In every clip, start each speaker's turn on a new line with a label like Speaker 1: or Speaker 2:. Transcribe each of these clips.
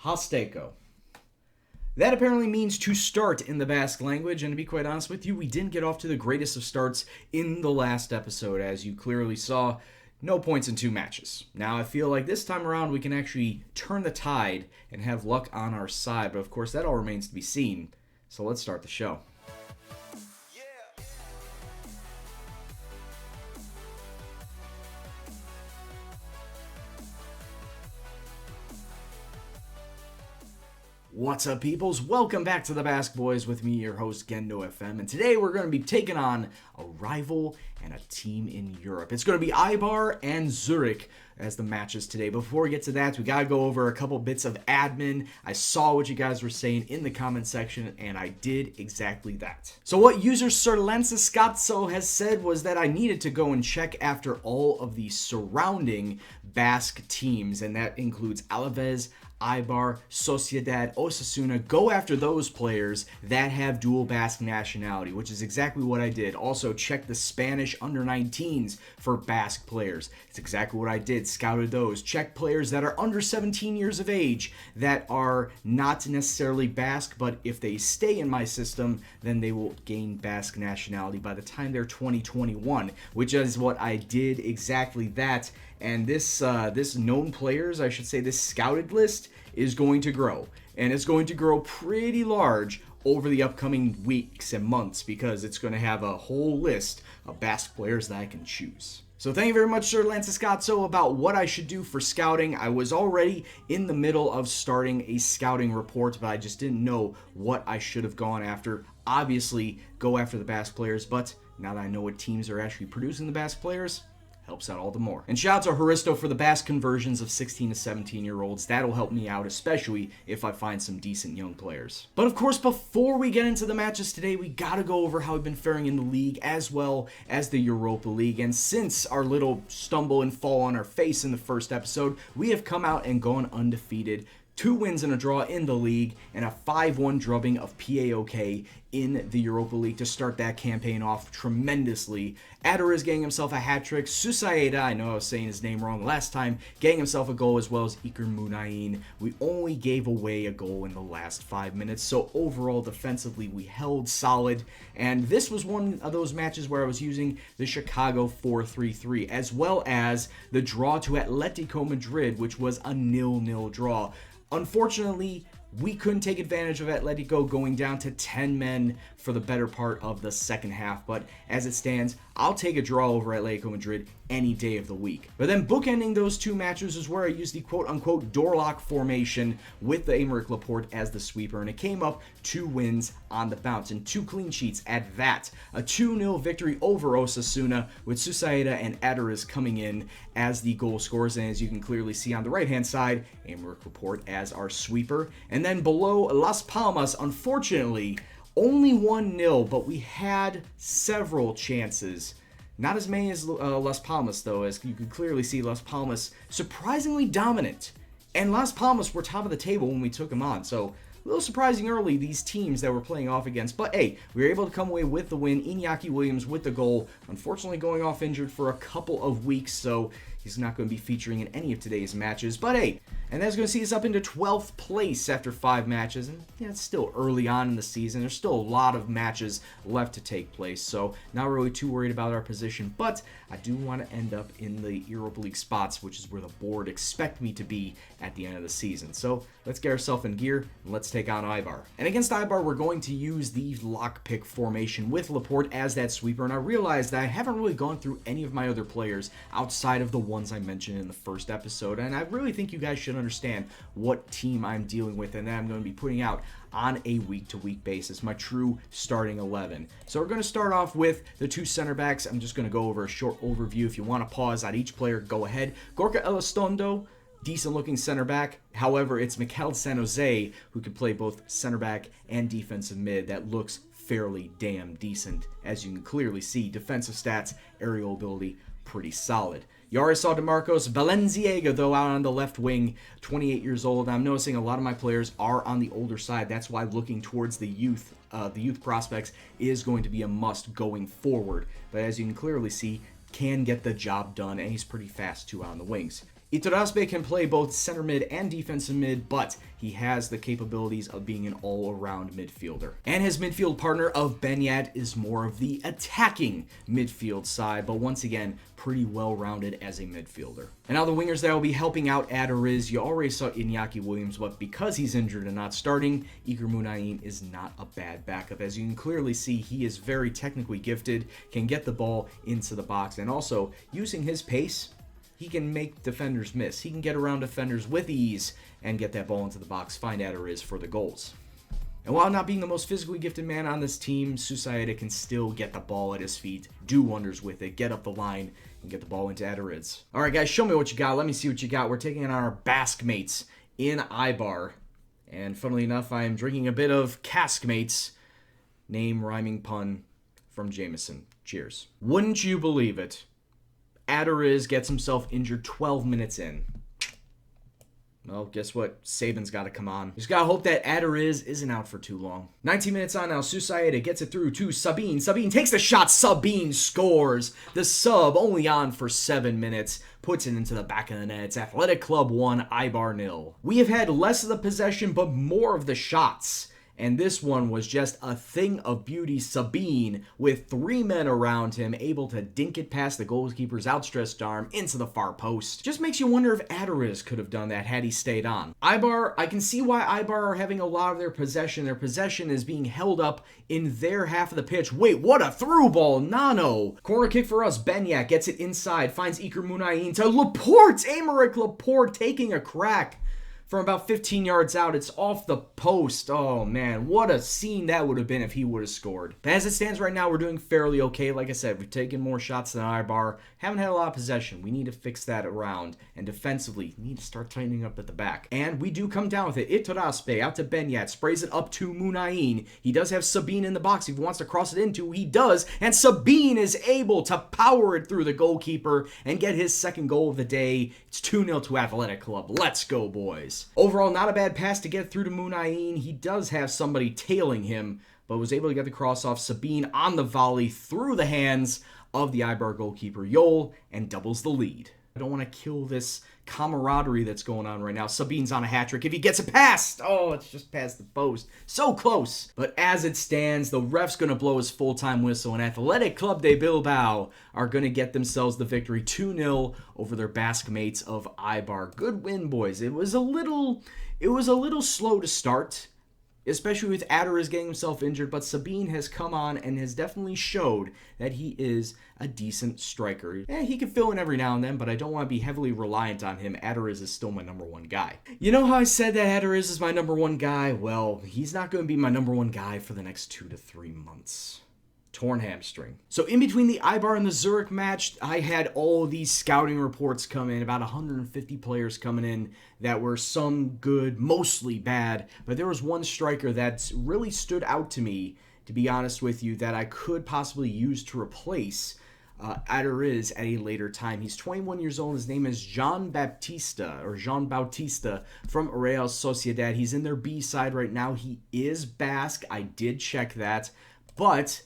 Speaker 1: Hosteko. That apparently means to start in the Basque language, and to be quite honest with you, we didn't get off to the greatest of starts in the last episode. As you clearly saw, no points in 2 matches. Now, I feel like this time around we can actually turn the tide and have luck on our side, but of course that all remains to be seen. So let's start the show. What's up, peoples? Welcome back to the Basque Boys with me, your host, Gendo FM. And today we're going to be taking on a rival and a team in Europe. It's going to be Eibar and Zurich as the matches today. Before we get to that, we got to go over a couple bits of admin. I saw what you guys were saying in the comment section, and I did exactly that. So what user Sir Lancescazzo has said was that I needed to go and check after all of the surrounding Basque teams, and that includes Alaves, Eibar, Sociedad, Osasuna. Go after those players that have dual Basque nationality, which is exactly what I did. Also, check the Spanish under-19s for Basque players. It's exactly what I did. Scouted those. Check players that are under 17 years of age that are not necessarily Basque, but if they stay in my system, then they will gain Basque nationality by the time they're 2021, which is what I did, exactly that. And this known players, I should say, this scouted list is going to grow. And it's going to grow pretty large over the upcoming weeks and months because it's going to have a whole list of Basque players that I can choose. So thank you very much, Sir Lancescazzo, about what I should do for scouting. I was already in the middle of starting a scouting report, but I just didn't know what I should have gone after. Obviously, go after the Basque players, but now that I know what teams are actually producing the Basque players, helps out all the more. And shout out to Haristo for the Basque conversions of 16 to 17-year-olds. That'll help me out, especially if I find some decent young players. But of course, before we get into the matches today, we gotta go over how we've been faring in the league as well as the Europa League. And since our little stumble and fall on our face in the first episode, we have come out and gone undefeated. 2 wins and a draw in the league, and a 5-1 drubbing of PAOK in the Europa League to start that campaign off tremendously. Adder is getting himself a hat-trick. Susaeda, I know I was saying his name wrong last time, getting himself a goal, as well as Iker Munain. We only gave away a goal in the last 5 minutes, so overall defensively we held solid, and this was one of those matches where I was using the Chicago 4-3-3, as well as the draw to Atletico Madrid, which was a 0-0 draw. Unfortunately, we couldn't take advantage of Atletico going down to 10 men for the better part of the second half, but as it stands, I'll take a draw over Atletico Madrid any day of the week. But then bookending those 2 matches is where I used the quote-unquote door lock formation with the Aymeric Laporte as the sweeper, and it came up 2 wins on the bounce and 2 clean sheets at that. A 2-0 victory over Osasuna with Susaeda and Adariz coming in as the goal scorers, and as you can clearly see on the right-hand side, Aymeric Laporte as our sweeper. And then below, Las Palmas, unfortunately, only 1-0, but we had several chances. Not as many as Las Palmas, though, as you can clearly see Las Palmas surprisingly dominant. And Las Palmas were top of the table when we took them on, so a little surprising early, these teams that we're playing off against. But hey, we were able to come away with the win. Iñaki Williams with the goal, unfortunately going off injured for a couple of weeks, so he's not going to be featuring in any of today's matches. But hey, and that's going to see us up into 12th place after 5 matches. And yeah, it's still early on in the season. There's still a lot of matches left to take place, so not really too worried about our position. But I do want to end up in the Europa League spots, which is where the board expect me to be at the end of the season. So let's get ourselves in gear and let's take on Eibar. And against Eibar, we're going to use the lockpick formation with Laporte as that sweeper. And I realized that I haven't really gone through any of my other players outside of the ones I mentioned in the first episode. And I really think you guys should understand what team I'm dealing with and that I'm going to be putting out on a week-to-week basis, my true starting 11. So we're going to start off with the 2 center backs. I'm just going to go over a short overview. If you want to pause on each player, go ahead. Gorka Elizondo, decent looking center back. However, it's Mikel San Jose who can play both center back and defensive mid. That looks fairly damn decent. As you can clearly see, defensive stats, aerial ability, pretty solid. Yarisol DeMarcos Valenciaga, though, out on the left wing, 28 years old. I'm noticing a lot of my players are on the older side. That's why looking towards the youth prospects is going to be a must going forward. But as you can clearly see, can get the job done, and he's pretty fast, too, on the wings. Iturraspe can play both center mid and defensive mid, but he has the capabilities of being an all-around midfielder. And his midfield partner of Benyat is more of the attacking midfield side, but once again, pretty well-rounded as a midfielder. And now the wingers that will be helping out Adariz, you already saw Iñaki Williams, but because he's injured and not starting, Iker Muniain is not a bad backup. As you can clearly see, he is very technically gifted, can get the ball into the box, and also, using his pace, he can make defenders miss. He can get around defenders with ease and get that ball into the box, find Adariz for the goals. And while not being the most physically gifted man on this team, Susaeta can still get the ball at his feet, do wonders with it, get up the line, and get the ball into Adariz. All right, guys, show me what you got. Let me see what you got. We're taking on our Basque mates in Ibar. And funnily enough, I am drinking a bit of Cask Mates, name rhyming pun from Jameson. Cheers. Wouldn't you believe it? Adariz gets himself injured 12 minutes in. Well, guess what? Saban's got to come on. Just got to hope that Adariz isn't out for too long. 19 minutes on now. Susaeta gets it through to Sabine. Sabine takes the shot. Sabine scores. The sub, only on for 7 minutes, puts it into the back of the net. It's Athletic Club 1, Ibar 0. We have had less of the possession, but more of the shots. And this one was just a thing of beauty. Sabine, with 3 men around him, able to dink it past the goalkeeper's outstretched arm into the far post. Just makes you wonder if Adariz could have done that had he stayed on. Ibar, I can see why Ibar are having a lot of their possession. Their possession is being held up in their half of the pitch. Wait, what a through ball, Nano. Corner kick for us. Benyat gets it inside, finds Iker Muniain to Laporte. Aymeric Laporte taking a crack. From about 15 yards out, it's off the post. Oh, man, what a scene that would have been if he would have scored. But as it stands right now, we're doing fairly okay. Like I said, we've taken more shots than Ibar. Haven't had a lot of possession. We need to fix that around. And defensively, we need to start tightening up at the back. And we do come down with it. Iturraspe out to Benyat. Sprays it up to Muniain. He does have Sabine in the box. If he wants to cross it into, he does. And Sabine is able to power it through the goalkeeper and get his second goal of the day. It's 2-0 to Athletic Club. Let's go, boys. Overall, not a bad pass to get through to Muniain. He does have somebody tailing him, but was able to get the cross off Sabine on the volley through the hands of the Ibar goalkeeper Yol and doubles the lead. I don't want to kill this camaraderie that's going on right now. Sabine's on a hat trick. If he gets it past, oh, it's just past the post. So close. But as it stands, the ref's going to blow his full-time whistle, and Athletic Club de Bilbao are going to get themselves the victory 2-0 over their Basque mates of Ibar. Good win, boys. It was a little slow to start, especially with Adariz getting himself injured, but Sabine has come on and has definitely showed that he is a decent striker. He can fill in every now and then, but I don't want to be heavily reliant on him. Adariz is still my number one guy. You know how I said that Adariz is my number one guy? Well, he's not going to be my number one guy for the next 2 to 3 months. Torn hamstring. So in between the Ibar and the Zurich match, I had all these scouting reports come in, about 150 players coming in that were some good, mostly bad, but there was one striker that really stood out to me, to be honest with you, that I could possibly use to replace Adariz at a later time. He's 21 years old. His name is Jean Bautista from Real Sociedad. He's in their B side right now. He is Basque. I did check that, but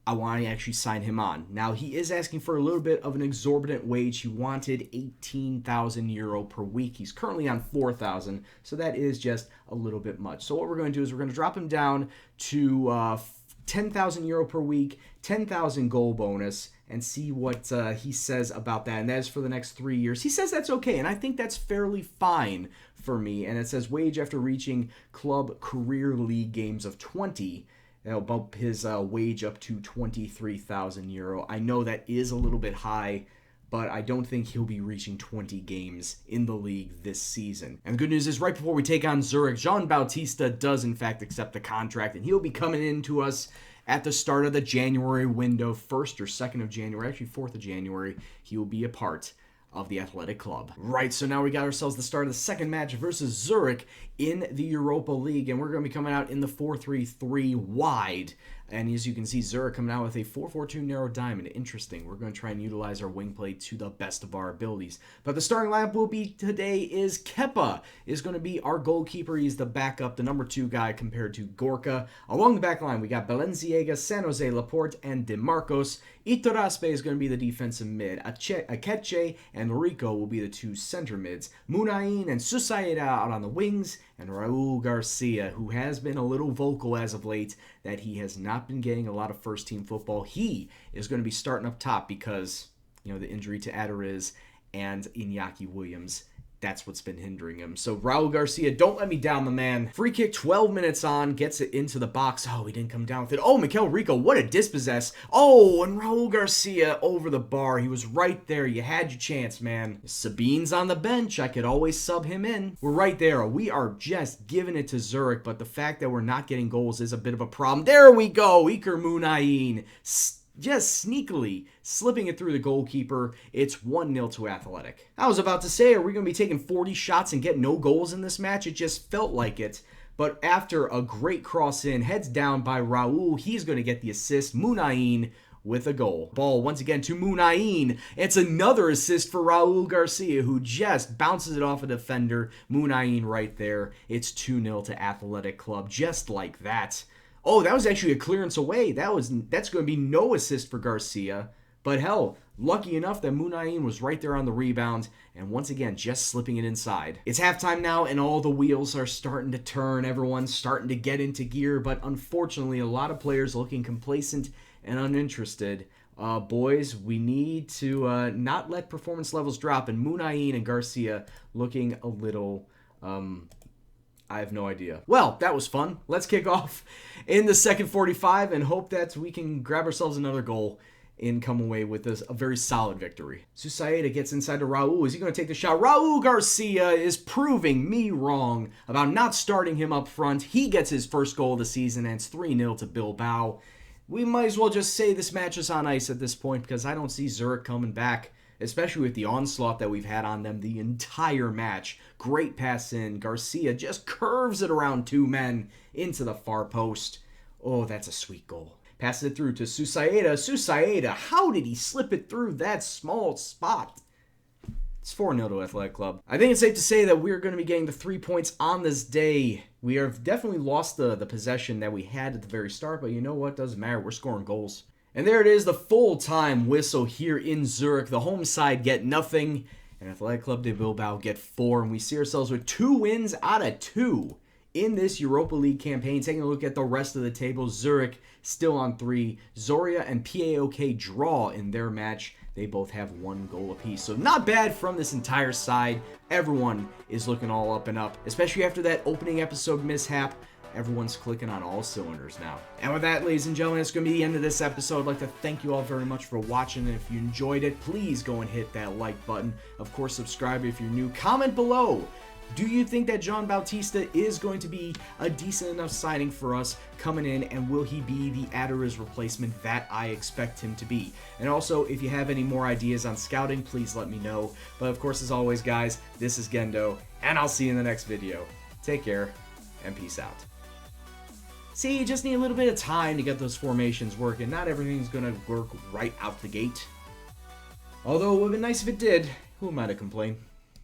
Speaker 1: I want to actually sign him on. Now, he is asking for a little bit of an exorbitant wage. He wanted 18,000 euro per week. He's currently on 4,000, so that is just a little bit much. So what we're going to do is we're going to drop him down to 10,000 euro per week, 10,000 goal bonus, and see what he says about that. And that is for the next 3 years. He says that's okay, and I think that's fairly fine for me. And it says wage after reaching club career league games of 20. That'll bump his wage up to 23,000 euro. I know that is a little bit high, but I don't think he'll be reaching 20 games in the league this season. And the good news is right before we take on Zurich, Jean Bautista does in fact accept the contract, and he'll be coming into us at the start of the January window, 1st or 2nd of January, actually 4th of January. He will be a part of the Athletic Club. Right, so now we got ourselves the start of the second match versus Zurich in the Europa League, and we're going to be coming out in the 4-3-3 wide. And as you can see, Zurich coming out with a 4-4-2 narrow diamond. Interesting. We're going to try and utilize our wing play to the best of our abilities. But the starting lineup will be today is Kepa is going to be our goalkeeper. He's the backup, the number 2 guy compared to Gorka. Along the back line, we got Balenciaga, San Jose, Laporte, and DeMarcos. Iturraspe is going to be the defensive mid. Akeche and Rico will be the 2 center mids. Munain and Susaeta out on the wings. And Raul Garcia, who has been a little vocal as of late that he has not been getting a lot of first-team football. He is going to be starting up top because, the injury to Adariz and Iñaki Williams. That's what's been hindering him. So Raul Garcia, don't let me down, my man. Free kick 12 minutes on, gets it into the box. Oh, he didn't come down with it. Oh, Mikel Rico, what a dispossess. Oh, and Raul Garcia over the bar. He was right there. You had your chance, man. Sabine's on the bench. I could always sub him in. We're right there. We are just giving it to Zurich, but the fact that we're not getting goals is a bit of a problem. There we go. Iker Munain. Just sneakily slipping it through the goalkeeper. It's 1-0 to Athletic. I was about to say, are we going to be taking 40 shots and get no goals in this match? It just felt like it. But after a great cross in, heads down by Raul, he's going to get the assist. Munain with a goal. Ball once again to Munain. It's another assist for Raul Garcia, who just bounces it off a defender. Munain right there. It's 2-0 to Athletic Club, just like that. Oh, that was actually a clearance away. That's going to be no assist for Garcia. But hell, lucky enough that Munain was right there on the rebound. And once again, just slipping it inside. It's halftime now, and all the wheels are starting to turn. Everyone's starting to get into gear. But unfortunately, a lot of players looking complacent and uninterested. Boys, we need to not let performance levels drop. And Munain and Garcia looking a little... I have no idea. Well, that was fun. Let's kick off in the second 45 and hope that we can grab ourselves another goal and come away with a very solid victory. Susaeta gets inside to Raul. Is he going to take the shot? Raul Garcia is proving me wrong about not starting him up front. He gets his first goal of the season, and it's 3-0 to Bilbao. We might as well just say this match is on ice at this point because I don't see Zurich coming back, especially with the onslaught that we've had on them the entire match. Great pass in. Garcia just curves it around 2 men into the far post. Oh, that's a sweet goal. Passes it through to Susaeta. Susaeta, how did he slip it through that small spot? It's 4-0 to Athletic Club. I think it's safe to say that we're going to be getting the 3 points on this day. We have definitely lost the possession that we had at the very start, but you know what? Doesn't matter. We're scoring goals. And there it is, the full-time whistle here in Zurich. The home side get nothing, and Athletic Club de Bilbao get 4, and we see ourselves with 2 wins out of 2 in this Europa League campaign. Taking a look at the rest of the table, Zurich still on 3. Zoria and PAOK draw in their match. They both have 1 goal apiece. So not bad from this entire side. Everyone is looking all up and up, especially after that opening episode mishap. Everyone's clicking on all cylinders now. And with that, ladies and gentlemen, it's going to be the end of this episode. I'd like to thank you all very much for watching. And if you enjoyed it, please go and hit that like button. Of course, subscribe if you're new. Comment below. Do you think that John Bautista is going to be a decent enough signing for us coming in, and will he be the Adariz replacement that I expect him to be? And also, if you have any more ideas on scouting, please let me know. But of course, as always, guys, this is Gendo, and I'll see you in the next video. Take care, and peace out. See, you just need a little bit of time to get those formations working. Not everything's going to work right out the gate. Although it would have been nice if it did. Who am I to complain?